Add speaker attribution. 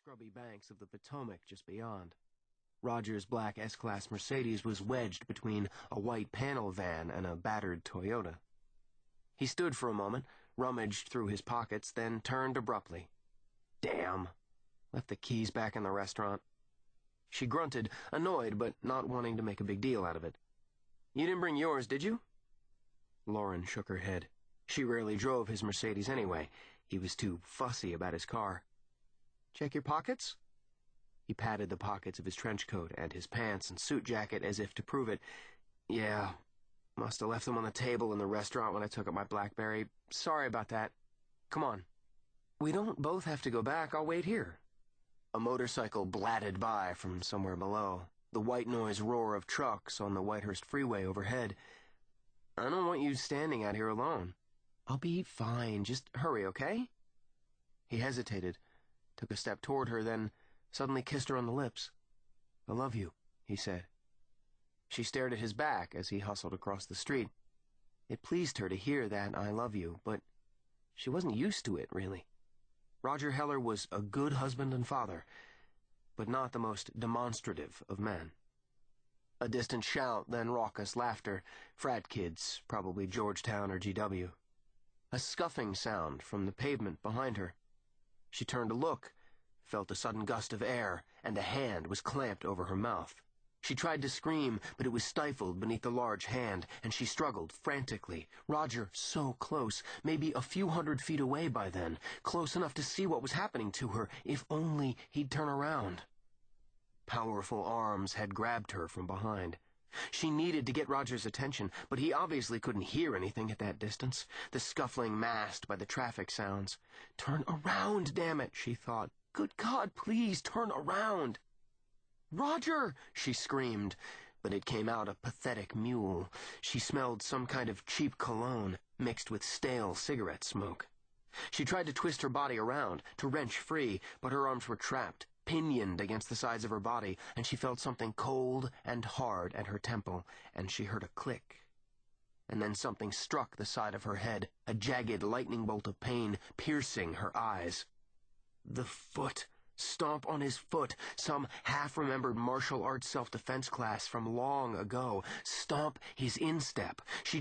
Speaker 1: scrubby banks of the Potomac just beyond. Roger's black S-Class Mercedes was wedged between a white panel van and a battered Toyota. He stood for a moment, rummaged through his pockets, then turned abruptly. Damn. Left the keys back in the restaurant. She grunted, annoyed but not wanting to make a big deal out of it. You didn't bring yours, did you? Lauren shook her head. She rarely drove his Mercedes anyway. He was too fussy about his car. Check your pockets? He patted the pockets of his trench coat and his pants and suit jacket as if to prove it. Yeah, must have left them on the table in the restaurant when I took up my BlackBerry. Sorry about that. Come on. We don't both have to go back. I'll wait here. A motorcycle blatted by from somewhere below, the white noise roar of trucks on the Whitehurst Freeway overhead. I don't want you standing out here alone. I'll be fine. Just hurry, okay? He hesitated, took a step toward her, then suddenly kissed her on the lips. I love you, he said. She stared at his back as he hustled across the street. It pleased her to hear that I love you, but she wasn't used to it, really. Roger Heller was a good husband and father, but not the most demonstrative of men. A distant shout, then raucous laughter. Frat kids, probably Georgetown or GW. A scuffing sound from the pavement behind her. She turned to look, felt a sudden gust of air, and a hand was clamped over her mouth. She tried to scream, but it was stifled beneath the large hand, and she struggled frantically. Roger so close, maybe a few 100 feet away by then, close enough to see what was happening to her, if only he'd turn around. Powerful arms had grabbed her from behind. She needed to get Roger's attention, but he obviously couldn't hear anything at that distance, the scuffling masked by the traffic sounds. Turn around, damn it, she thought. Good God, please turn around. Roger! She screamed, but it came out a pathetic mule. She smelled some kind of cheap cologne mixed with stale cigarette smoke. She tried to twist her body around, to wrench free, but her arms were trapped, pinioned against the sides of her body, and she felt something cold and hard at her temple, and she heard a click. And then something struck the side of her head, a jagged lightning bolt of pain piercing her eyes. The foot. Stomp on his foot, some half-remembered martial arts self-defense class from long ago. Stomp his instep. She